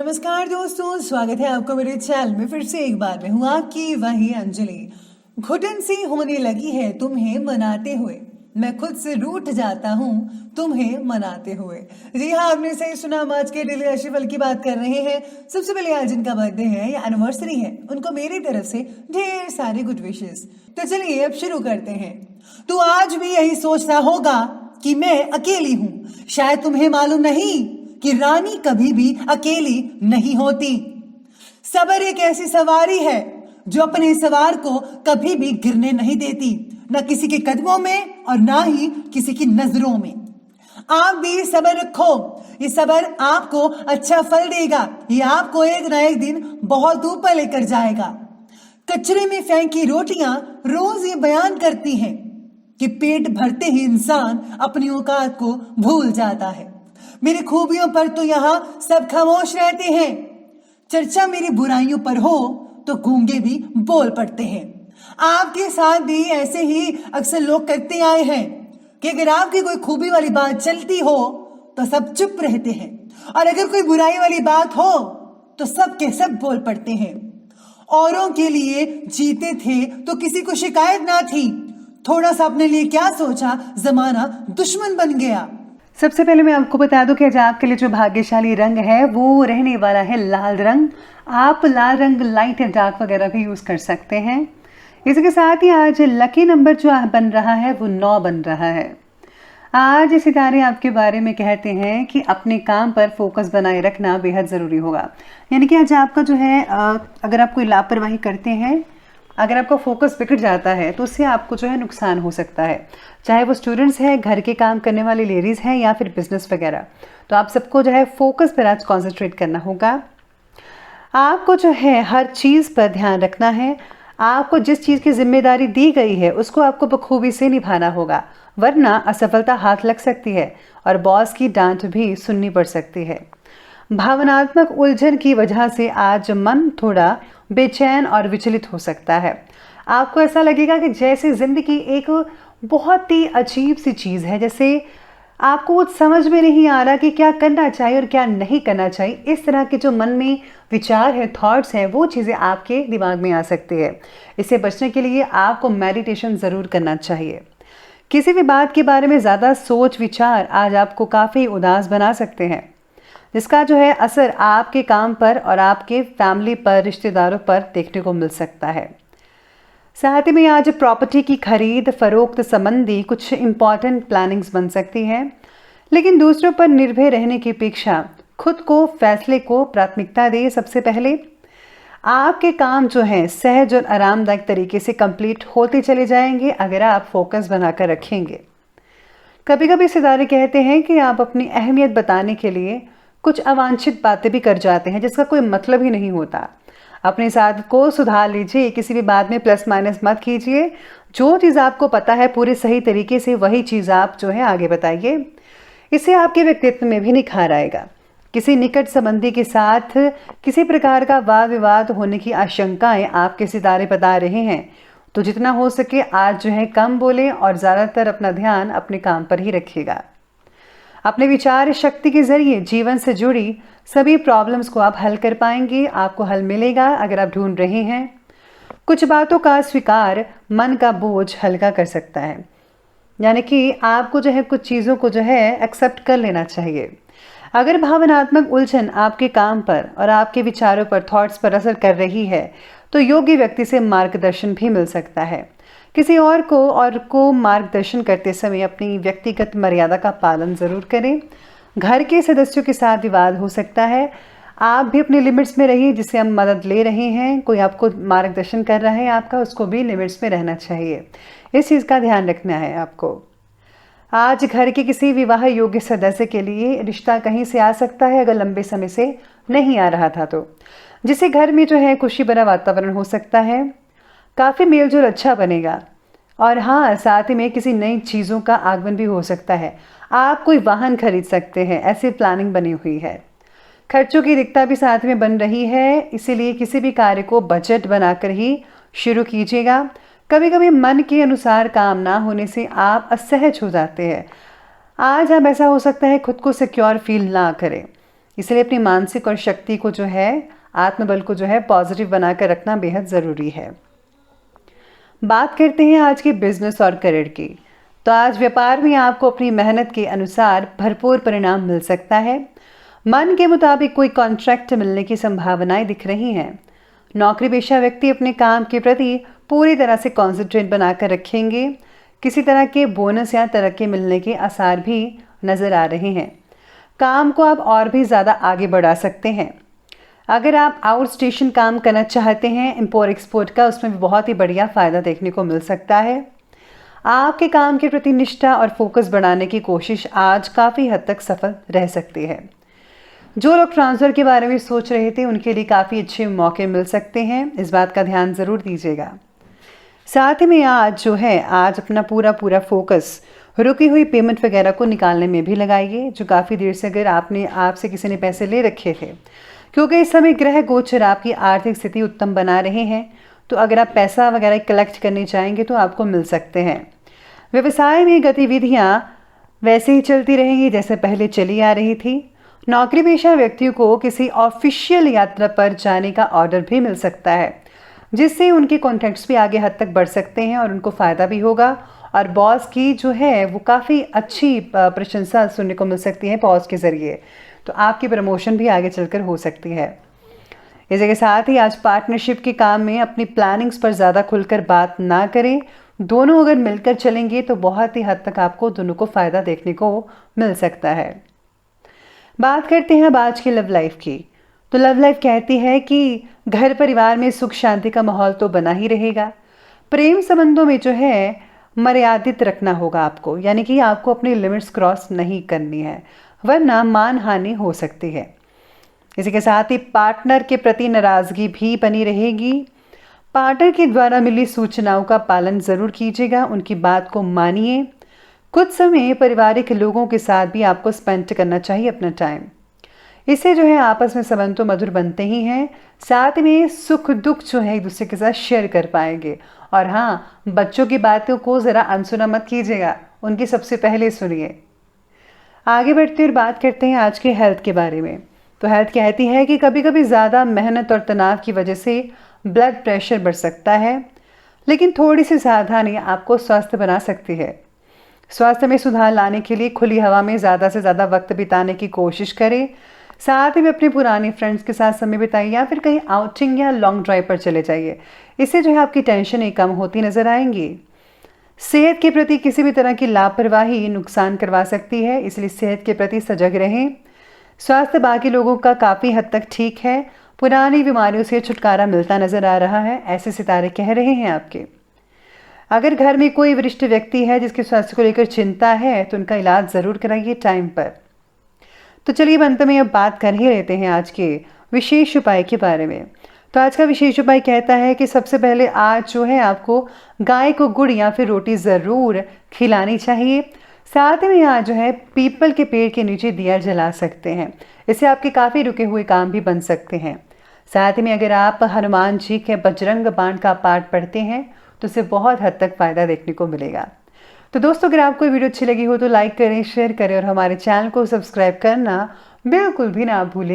नमस्कार दोस्तों, स्वागत है आपका मेरे चैनल में। फिर से एक बार मैं हूँ आपकी वही अंजलि। घुटन सी होने लगी है तुम्हें मनाते हुए, मैं खुद से रूठ जाता हूँ तुम्हें मनाते हुए। जी हाँ, आपने सही सुना। हम आज के डेली राशिफल की बात कर रहे हैं। सबसे पहले आज जिनका बर्थडे है या एनिवर्सरी है, उनको मेरी तरफ से ढेर सारी गुड विशेस। तो चलिए अब शुरू करते हैं। तो आज भी यही सोचता होगा कि मैं अकेली हूँ। शायद तुम्हें मालूम नहीं कि रानी कभी भी अकेली नहीं होती। सबर एक ऐसी सवारी है जो अपने सवार को कभी भी गिरने नहीं देती, न किसी के कदमों में और ना ही किसी की नजरों में। आप भी सबर रखो, ये सबर आपको अच्छा फल देगा। ये आपको एक ना एक दिन बहुत ऊपर लेकर जाएगा। कचरे में फेंकी रोटियां रोज ये बयान करती हैं कि पेट भरते ही इंसान अपनी औकात को भूल जाता है। मेरी खूबियों पर तो यहाँ सब खामोश रहते हैं। चर्चा मेरी बुराइयों पर हो तो गूंगे भी बोल पड़ते हैं। आपके साथ भी ऐसे ही अक्सर लोग करते आए हैं कि अगर आपकी कोई खूबी वाली बात चलती हो तो सब चुप रहते हैं, और अगर कोई बुराई वाली बात हो तो सब के सब बोल पड़ते हैं। औरों के लिए जीते थे तो किसी को शिकायत ना थी। थोड़ा सा अपने लिए क्या सोचा, जमाना दुश्मन बन गया। सबसे पहले मैं आपको बता दूं कि आज आपके लिए जो भाग्यशाली रंग है वो रहने वाला है लाल रंग। आप लाल रंग लाइट एंड डार्क वगैरह भी यूज़ कर सकते हैं। इसके साथ ही आज लकी नंबर जो बन रहा है वो 9 बन रहा है। आज सितारे आपके बारे में कहते हैं कि अपने काम पर फोकस बनाए रखना बेहद ज़रूरी होगा। यानी कि आज आपका जो है अगर आप कोई लापरवाही करते हैं, अगर आपका फोकस बिगड़ जाता है तो उससे आपको जो है नुकसान हो सकता है। चाहे वो स्टूडेंट्स हैं, घर के काम करने वाली लेडीज़ हैं या फिर बिजनेस वगैरह, तो आप सबको जो है फोकस पर आज कॉन्सेंट्रेट करना होगा। आपको जो है हर चीज़ पर ध्यान रखना है। आपको जिस चीज़ की जिम्मेदारी दी गई है उसको आपको बखूबी से निभाना होगा, वरना असफलता हाथ लग सकती है और बॉस की डांट भी सुननी पड़ सकती है। भावनात्मक उलझन की वजह से आज मन थोड़ा बेचैन और विचलित हो सकता है। आपको ऐसा लगेगा कि जैसे ज़िंदगी एक बहुत ही अजीब सी चीज़ है, जैसे आपको कुछ समझ में नहीं आ रहा कि क्या करना चाहिए और क्या नहीं करना चाहिए। इस तरह के जो मन में विचार है, थॉट्स हैं, वो चीज़ें आपके दिमाग में आ सकती है। इससे बचने के लिए आपको मेडिटेशन ज़रूर करना चाहिए। किसी भी बात के बारे में ज़्यादा सोच विचार आज आपको काफ़ी उदास बना सकते हैं, जिसका जो है असर आपके काम पर और आपके फैमिली पर, रिश्तेदारों पर देखने को मिल सकता है। साथ ही में आज प्रॉपर्टी की खरीद फरोख्त संबंधी कुछ इम्पॉर्टेंट प्लानिंग्स बन सकती है, लेकिन दूसरों पर निर्भर रहने की अपेक्षा खुद को फैसले को प्राथमिकता दें। सबसे पहले आपके काम जो है सहज और आरामदायक तरीके से कंप्लीट होते चले जाएंगे अगर आप फोकस बनाकर रखेंगे। कभी कभी सितारे कहते हैं कि आप अपनी अहमियत बताने के लिए कुछ अवांछित बातें भी कर जाते हैं जिसका कोई मतलब ही नहीं होता। अपने साथ को सुधार लीजिए, किसी भी बात में प्लस माइनस मत कीजिए। जो चीज़ आपको पता है पूरे सही तरीके से वही चीज़ आप जो है आगे बताइए। इससे आपके व्यक्तित्व में भी निखार आएगा। किसी निकट संबंधी के साथ किसी प्रकार का वाद विवाद होने की आशंकाएं आपके सितारे बता रहे हैं, तो जितना हो सके आज जो है कम बोलें और ज़्यादातर अपना ध्यान अपने काम पर ही रखिएगा। अपने विचार शक्ति के जरिए जीवन से जुड़ी सभी प्रॉब्लम्स को आप हल कर पाएंगे। आपको हल मिलेगा अगर आप ढूंढ रहे हैं। कुछ बातों का स्वीकार मन का बोझ हल्का कर सकता है, यानी कि आपको जो है कुछ चीज़ों को जो है एक्सेप्ट कर लेना चाहिए। अगर भावनात्मक उलझन आपके काम पर और आपके विचारों पर, थॉट्स पर असर कर रही है तो योग्य व्यक्ति से मार्गदर्शन भी मिल सकता है। किसी और को मार्गदर्शन करते समय अपनी व्यक्तिगत मर्यादा का पालन ज़रूर करें। घर के सदस्यों के साथ विवाद हो सकता है, आप भी अपने लिमिट्स में रहिए। जिससे हम मदद ले रहे हैं, कोई आपको मार्गदर्शन कर रहा है आपका, उसको भी लिमिट्स में रहना चाहिए। इस चीज़ का ध्यान रखना है आपको। आज घर के किसी विवाह योग्य सदस्य के लिए रिश्ता कहीं से आ सकता है अगर लंबे समय से नहीं आ रहा था तो, जिससे घर में जो है खुशी भरा वातावरण हो सकता है। काफ़ी मेलजोल अच्छा बनेगा। और हाँ, साथ ही में किसी नई चीज़ों का आगमन भी हो सकता है। आप कोई वाहन खरीद सकते हैं, ऐसी प्लानिंग बनी हुई है। खर्चों की दिक्कत भी साथ में बन रही है, इसीलिए किसी भी कार्य को बजट बनाकर ही शुरू कीजिएगा। कभी कभी मन के अनुसार काम ना होने से आप असहज हो जाते हैं। आज अब ऐसा हो सकता है खुद को सिक्योर फील ना करें। इसलिए अपनी मानसिक और शक्ति को जो है, आत्मबल को जो है पॉजिटिव बनाकर रखना बेहद ज़रूरी है। बात करते हैं आज के बिजनेस और करियर की। तो आज व्यापार में आपको अपनी मेहनत के अनुसार भरपूर परिणाम मिल सकता है। मन के मुताबिक कोई कॉन्ट्रैक्ट मिलने की संभावनाएं दिख रही हैं। नौकरी पेशा व्यक्ति अपने काम के प्रति पूरी तरह से कॉन्सेंट्रेट बनाकर रखेंगे। किसी तरह के बोनस या तरक्की मिलने के आसार भी नज़र आ रहे हैं। काम को आप और भी ज़्यादा आगे बढ़ा सकते हैं। अगर आप आउट स्टेशन काम करना चाहते हैं इम्पोर्ट एक्सपोर्ट का, उसमें भी बहुत ही बढ़िया फ़ायदा देखने को मिल सकता है। आपके काम के प्रति निष्ठा और फोकस बढ़ाने की कोशिश आज काफ़ी हद तक सफल रह सकती है। जो लोग ट्रांसफ़र के बारे में सोच रहे थे उनके लिए काफ़ी अच्छे मौके मिल सकते हैं, इस बात का ध्यान ज़रूर दीजिएगा। साथ ही में आज अपना पूरा फोकस रुकी हुई पेमेंट वगैरह को निकालने में भी लगाइए, जो काफ़ी देर से अगर आपसे किसी ने पैसे ले रखे थे, क्योंकि इस समय ग्रह गोचर आपकी आर्थिक स्थिति उत्तम बना रहे हैं। तो अगर आप पैसा वगैरह कलेक्ट करने चाहेंगे तो आपको मिल सकते हैं। व्यवसाय में गतिविधियां वैसे ही चलती रहेंगी जैसे पहले चली आ रही थी। नौकरी पेशा व्यक्तियों को किसी ऑफिशियल यात्रा पर जाने का ऑर्डर भी मिल सकता है, जिससे उनके कॉन्टैक्ट्स भी आगे हद तक बढ़ सकते हैं और उनको फ़ायदा भी होगा। और बॉस की जो है वो काफ़ी अच्छी प्रशंसा सुनने को मिल सकती है बॉस के ज़रिए, तो आपकी प्रमोशन भी आगे चलकर हो सकती है। इसी के साथ ही आज पार्टनरशिप के काम में अपनी प्लानिंग्स पर ज़्यादा खुलकर बात ना करें। दोनों अगर मिलकर चलेंगे तो बहुत ही हद तक आपको दोनों को फ़ायदा देखने को मिल सकता है। बात करते हैं अब आज की लव लाइफ की। तो लव लाइफ कहती है कि घर परिवार में सुख शांति का माहौल तो बना ही रहेगा। प्रेम संबंधों में जो है मर्यादित रखना होगा आपको, यानी कि आपको अपनी लिमिट्स क्रॉस नहीं करनी है, वरना मान हानि हो सकती है। इसी के साथ ही पार्टनर के प्रति नाराज़गी भी बनी रहेगी। पार्टनर के द्वारा मिली सूचनाओं का पालन ज़रूर कीजिएगा, उनकी बात को मानिए। कुछ समय पारिवारिक लोगों के साथ भी आपको स्पेंड करना चाहिए अपना टाइम। इससे जो है आपस में संबंध तो मधुर बनते ही हैं, साथ में सुख दुख जो है एक दूसरे के साथ शेयर कर पाएंगे। और हाँ, बच्चों की बातों को ज़रा अनसुना मत कीजिएगा, उनकी सबसे पहले सुनिए। आगे बढ़ते और बात करते हैं आज के हेल्थ के बारे में। तो हेल्थ कहती है कि कभी कभी ज़्यादा मेहनत और तनाव की वजह से ब्लड प्रेशर बढ़ सकता है, लेकिन थोड़ी सी सावधानी आपको स्वस्थ बना सकती है। स्वास्थ्य में सुधार लाने के लिए खुली हवा में ज़्यादा से ज़्यादा वक्त बिताने की कोशिश करें। साथ ही अपने पुराने फ्रेंड्स के साथ समय बिताइए या फिर कहीं आउटिंग या लॉन्ग ड्राइव पर चले जाइए। इससे जो है आपकी टेंशन कम होती नज़र आएंगी। सेहत के प्रति किसी भी तरह की लापरवाही नुकसान करवा सकती है, इसलिए सेहत के प्रति सजग रहें। स्वास्थ्य बाकी लोगों का काफ़ी हद तक ठीक है, पुरानी बीमारियों से छुटकारा मिलता नज़र आ रहा है, ऐसे सितारे कह रहे हैं आपके। अगर घर में कोई वरिष्ठ व्यक्ति है जिसके स्वास्थ्य को लेकर चिंता है तो उनका इलाज ज़रूर कराइए टाइम पर। तो चलिए अंत में अब बात कर ही लेते हैं आज के विशेष उपाय के बारे में। तो आज का विशेष उपाय कहता है कि सबसे पहले आज जो है आपको गाय को गुड़ या फिर रोटी ज़रूर खिलानी चाहिए। साथ में आज जो है पीपल के पेड़ के नीचे दिया जला सकते हैं, इससे आपके काफ़ी रुके हुए काम भी बन सकते हैं। साथ में अगर आप हनुमान जी के बजरंग बाण का पाठ पढ़ते हैं तो उससे बहुत हद तक फ़ायदा देखने को मिलेगा। तो दोस्तों, अगर आपको वीडियो अच्छी लगी हो तो लाइक करें, शेयर करें और हमारे चैनल को सब्सक्राइब करना बिल्कुल भी ना भूलें।